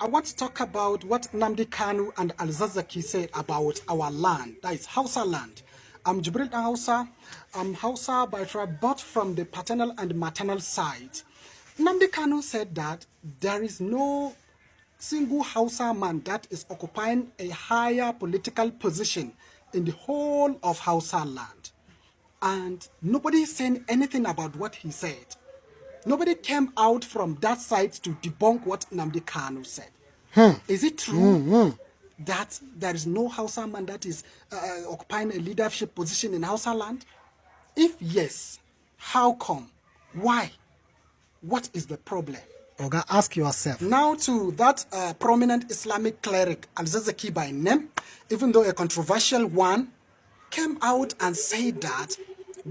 I want to talk about what Nnamdi Kanu and Alzazaki said about our land. That is Hausa land. I'm Jibril Hausa. I'm Hausa by tribe, but from the paternal and maternal side. Nnamdi Kanu said that there is no single Hausa man that is occupying a higher political position in the whole of Hausa land. And nobody is saying anything about what he said. Nobody came out from that side to debunk what Nnamdi Kanu said. Is it true that there is no Hausa man that is occupying a leadership position in Hausa land? If yes, how come? Why? What is the problem? Oga, ask yourself. Now to that prominent Islamic cleric, Al-Zazaki by name, even though a controversial one, came out and said that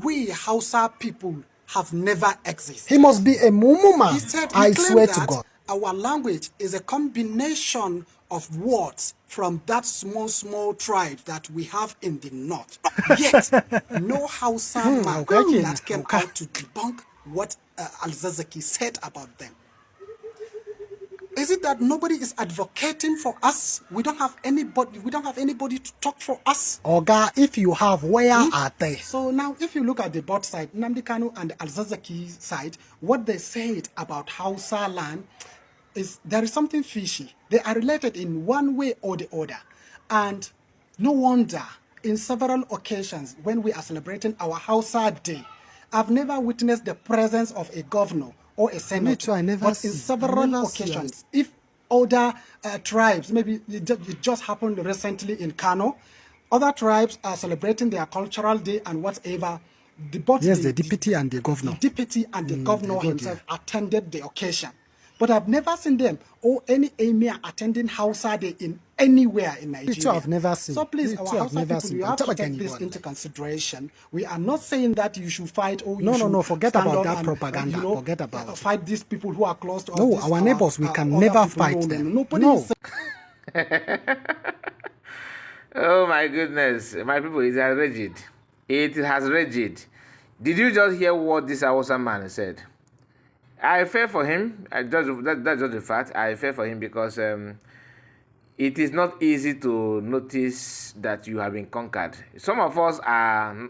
we Hausa people have never existed. He must be a mumu man. He said, I swear to God. Our language is a combination of words from that small tribe that we have in the north. Yet, no Hausa man that came out to debunk what Al-Zazaki said about them. Is it that nobody is advocating for us? We don't have anybody to talk for us. Oga, if you have, where are they? So now, if you look at the both side, Nnamdi Kanu and Al-Zazaki side, what they said about Hausa land is there is something fishy. They are related in one way or the other. And no wonder, in several occasions, when we are celebrating our Hausa Day, I've never witnessed the presence of a governor or a senator. But in several occasions, if other tribes, maybe it just happened recently in Kano, other tribes are celebrating their cultural day and whatever. The deputy and the governor. The deputy and the governor himself attended the occasion. But I've never seen them or any emir attending Hausa Day in anywhere in Nigeria. I've never seen. So please, our Hausa people, you have to take this into consideration. We are not saying that you should fight or you should forget about that propaganda. Forget about it. Fight these people who are close to us. No, our neighbors, we can never fight them. No. Oh my goodness, my people, it has rigid. It has rigid. Did you just hear what this Hausa man said? I fear for him. That's just the fact. I fear for him because it is not easy to notice that you have been conquered. Some of us are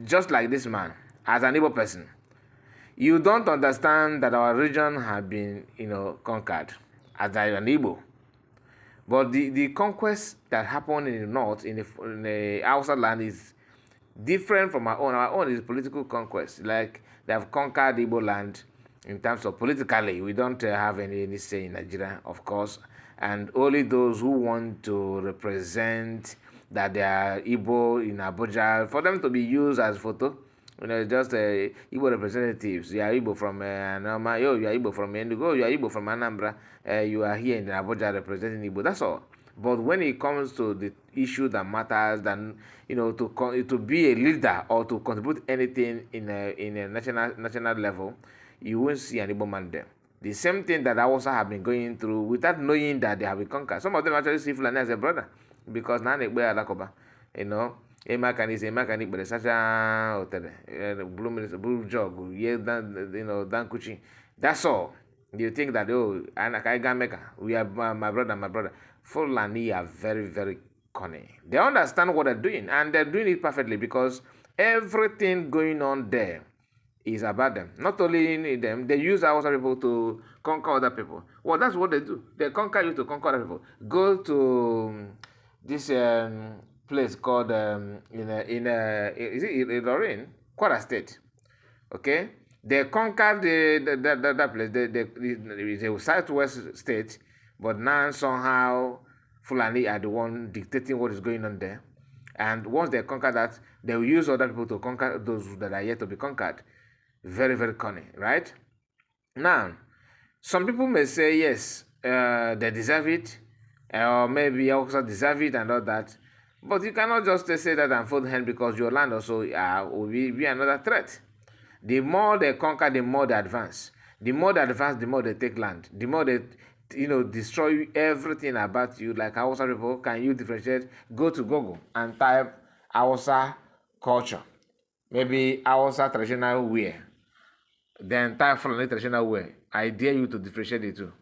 just like this man, as an Igbo person. You don't understand that our region have been, conquered as an Igbo. But the conquest that happened in the north, in the Hausa land, is different from our own. Our own is political conquest. Like they have conquered Igbo land. In terms of politically, we don't have any say in Nigeria, of course, and only those who want to represent that they are Igbo in Abuja, for them to be used as photo, just Igbo representatives. You are Igbo from Anoma, you are Igbo from Enugu, you are Igbo from Anambra, you are here in Abuja representing Igbo. That's all. But when it comes to the issue that matters, then to be a leader or to contribute anything in a national level, you won't see an Igbo man there. The same thing that I also have been going through without knowing that they have been conquered. Some of them actually see Fulani as a brother because now they wear alakoba, Emakan but such a blue jog, dan kuchi. That's all. You think that we are my brother. Fulani are very, very cunning. They understand what they're doing and they're doing it perfectly because everything going on there is about them. Not only in them, they use our people to conquer other people. Well, that's what they do. They conquer you to conquer other people. Go to this place called is it Ilorin? Kwara State. Okay, they conquered that place. It's a southwest state, but now somehow Fulani are the one dictating what is going on there. And once they conquer that, they will use other people to conquer those that are yet to be conquered. Very, very cunning, right? Now, some people may say, yes, they deserve it, or maybe also deserve it and all that. But you cannot just say that and fold hand because your land also will be another threat. The more they conquer, the more they advance. The more they advance, the more they take land. The more they, destroy everything about you. Like Hausa people, can you differentiate? Go to Google and type Hausa culture. Maybe Hausa traditional wear. Then type Fulani traditional wear. I dare you to differentiate the two.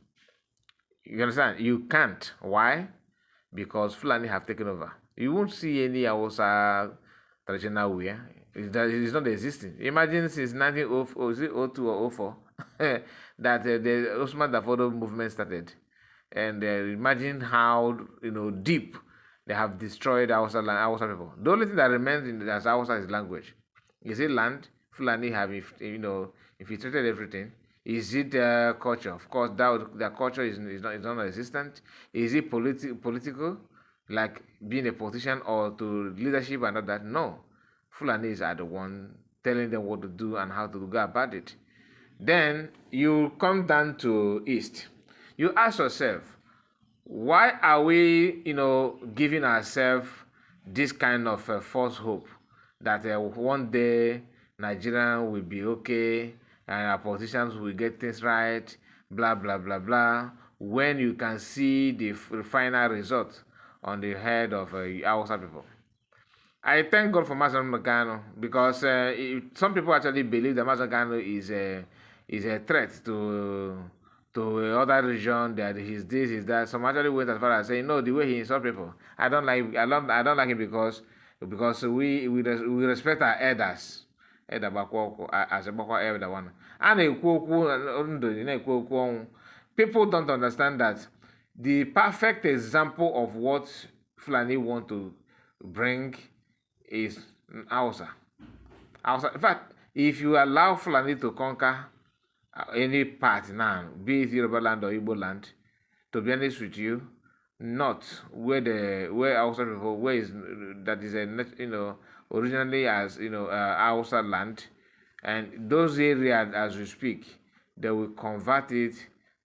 You understand? You can't. Why? Because Fulani have taken over. You won't see any Hausa traditional wear. It's not existing. Imagine since 1904, is it 02 or 04, that the Osman Dafodo movement started. And imagine how deep they have destroyed Hausa people. The only thing that remains in as Hausa is language. Is it land? Fulani have infiltrated everything. Is it culture? Of course, their culture is non-existent. Is it political, like being a politician or to leadership and all that? No. Fulanis are the one telling them what to do and how to go about it. Then you come down to East. You ask yourself, why are we, giving ourselves this kind of false hope that one day Nigeria will be okay and our politicians will get things right, blah, blah, blah, blah, when you can see the final result on the head of Hausa people? I thank God for Mazen Magano because some people actually believe that Mazen Magano is a threat to other region, that he's this, he's that. Some actually went as far as saying no, the way he insults people. I don't like him because we respect our elders. Elder Bakwoko as a Bako elder one. And people don't understand that the perfect example of what Fulani want to bring is Hausa. In fact, if you allow Fulani to conquer any part now, be it Yoruba land or Igbo land, to be honest with you, not where Hausa people that is originally as Hausa land, and those areas as we speak, they will convert it.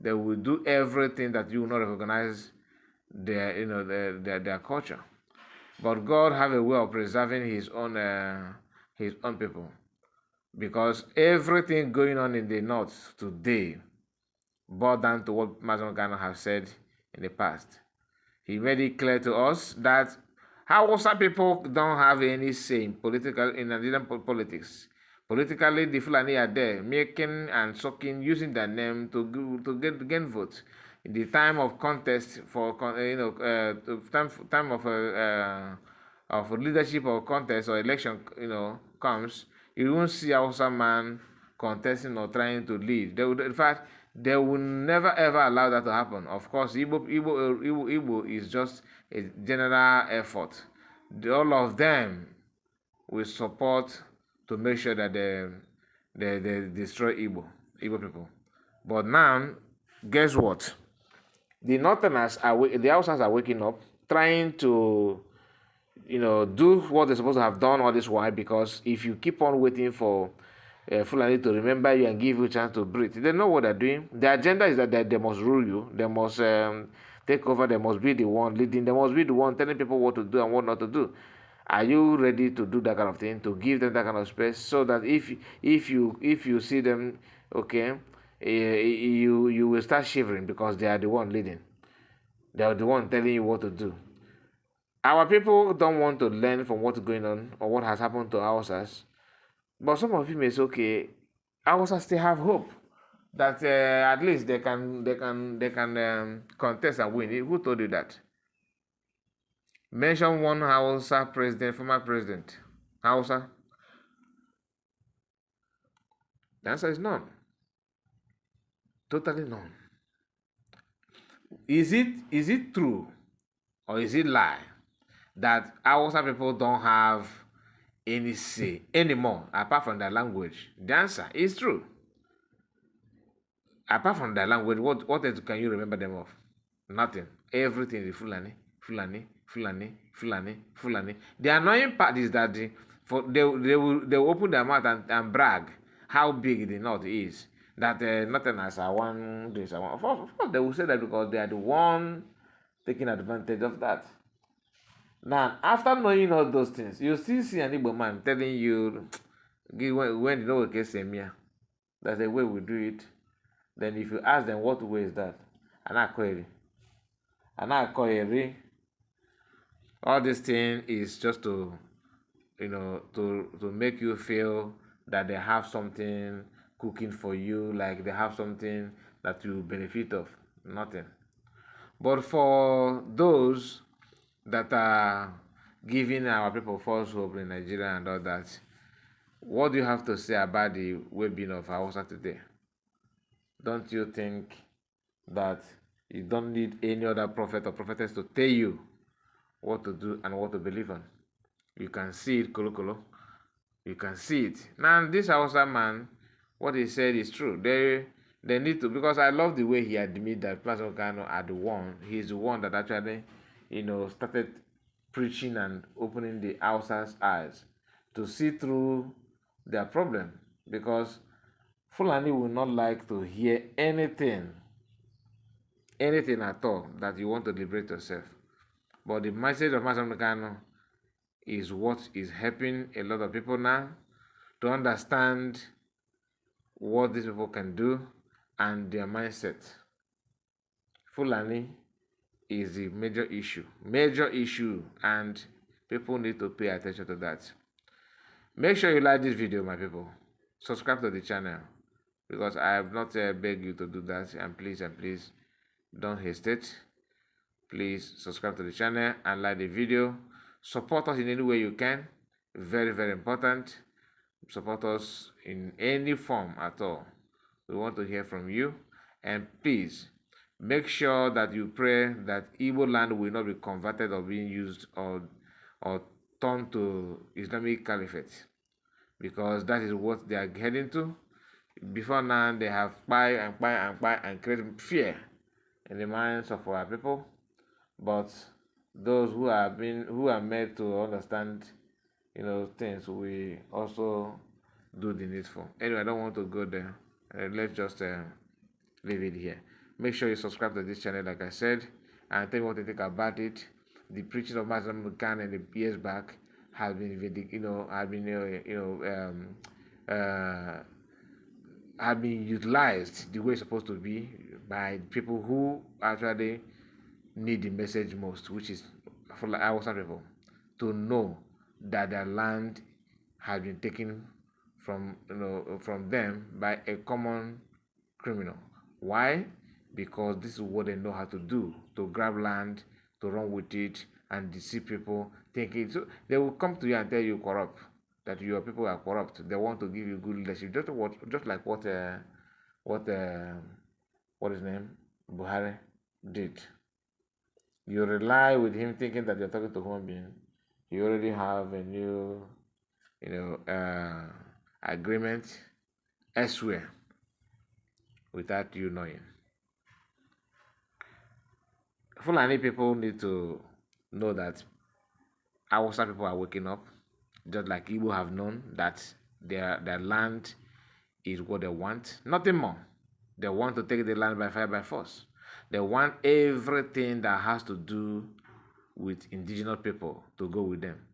They will do everything that you will not recognize their culture. But God have a way of preserving His own people, because everything going on in the north today boiled down to what Mazen Ghana has said in the past. He made it clear to us that Hausa people don't have any say in Nigerian politics. Politically, the Fulani are there, making and sucking, using their name to gain votes. In the time of contest for time of leadership or contest or election, comes, you won't see Hausa man contesting or trying to lead. In fact, they will never ever allow that to happen. Of course, Igbo is just a general effort. All of them will support to make sure that they destroy Igbo people. But now, guess what? The Northerners the Hausans are waking up, trying to do what they're supposed to have done all this while, because if you keep on waiting for Fulani to remember you and give you a chance to breathe, they know what they're doing. The agenda is that they must rule you, they must take over, they must be the one leading, they must be the one telling people what to do and what not to do. Are you ready to do that kind of thing, to give them that kind of space, so that if you see them, okay, you will start shivering because they are the one leading, they are the one telling you what to do. Our people don't want to learn from what's going on or what has happened to Hausas. But some of you may say, okay, Hausas still have hope that at least they can contest and win. Who told you that? Mention one Hausa president, former president. Hausa. The answer is none. Totally none. Is it true or is it lie that Hausa people don't have any say anymore apart from their language? The answer is true. Apart from their language, what else can you remember them of? Nothing. Everything is Fulani, Fulani, Fulani, Fulani, Fulani. The annoying part is that they will open their mouth and brag how big the north is. That nothing as one this one. Of course, they will say that because they are the one taking advantage of that. Now, after knowing all those things, you still see an Igbo man telling you, when you know what case that's the way we do it. Then if you ask them what way is that, all this thing is just to make you feel that they have something cooking for you, like they have something that you benefit of. Nothing. But for those that are giving our people false hope in Nigeria and all that, what do you have to say about the well-being of Hausa today? Don't you think that you don't need any other prophet or prophetess to tell you what to do and what to believe on? You can see it, Kolo. You can see it. Now, this Hausa man, what he said is true. They need to, because I love the way he admit that Plaza Gano are the one, he's the one that actually, started preaching and opening the Hausa's eyes to see through their problem. Because Fulani will not like to hear anything at all that you want to liberate yourself. But the message of Master Mekano is what is helping a lot of people now to understand what these people can do and their mindset. Fulani is the major issue, and people need to pay attention to that. Make sure you like this video, my people. Subscribe to the channel, because I have not begged you to do that, and please don't hesitate. Please subscribe to the channel and like the video. Support us in any way you can. Very, very important. Support us in any form at all. We want to hear from you. And please make sure that you pray that Igbo land will not be converted or being used or turned to Islamic Caliphate, because that is what they are heading to. Before now, they have buy and create fear in the minds of our people. But those who are made to understand, things, we also do the needful. Anyway, I don't want to go there. Let's just leave it here. Make sure you subscribe to this channel, like I said, and tell me what you think about it. The preaching of Master MNK and the years back has been, have been utilized the way it's supposed to be by people who actually need the message most, which is for Hausa people to know that their land has been taken from them by a common criminal. Why? Because this is what they know how to do, to grab land, to run with it, and deceive people, thinking so they will come to you and tell you corrupt, that your people are corrupt. They want to give you good leadership, just like what his name Buhari did. You rely with him thinking that you're talking to a human being. You already have a new, agreement elsewhere without you knowing. Fulani people need to know that Hausa people are waking up, just like Igbo have known that their land is what they want, nothing more. They want to take the land by fire, by force. They want everything that has to do with indigenous people to go with them.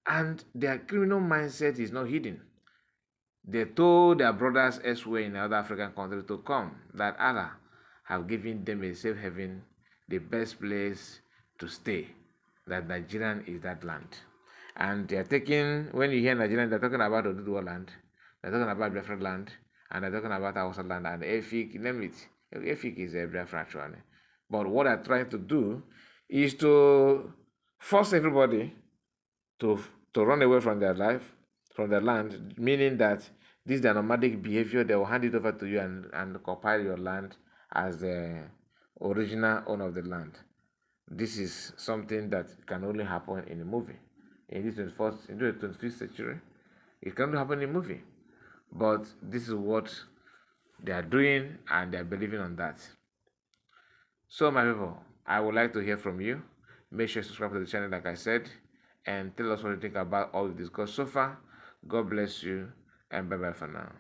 And their criminal mindset is not hidden. They told their brothers elsewhere in other African countries to come, that Allah have given them a safe haven, the best place to stay, that Nigerian is that land. And they're taking, when you hear Nigerian, they're talking about Oduduwa land, they're talking about Biafra land, and they're talking about Hausa land, and Efik, name it. Efik is a Biafra actually. But what they're trying to do is to force everybody to run away from their life, from their land, meaning that this is their nomadic behavior. They will hand it over to you and compile your land as the original owner of the land. This is something that can only happen in a movie. In the 25th century, it can only happen in a movie. But this is what they are doing, and they are believing on that. So, my people, I would like to hear from you. Make sure you subscribe to the channel, like I said, and tell us what you think about all we discussed so far. God bless you, and bye-bye for now.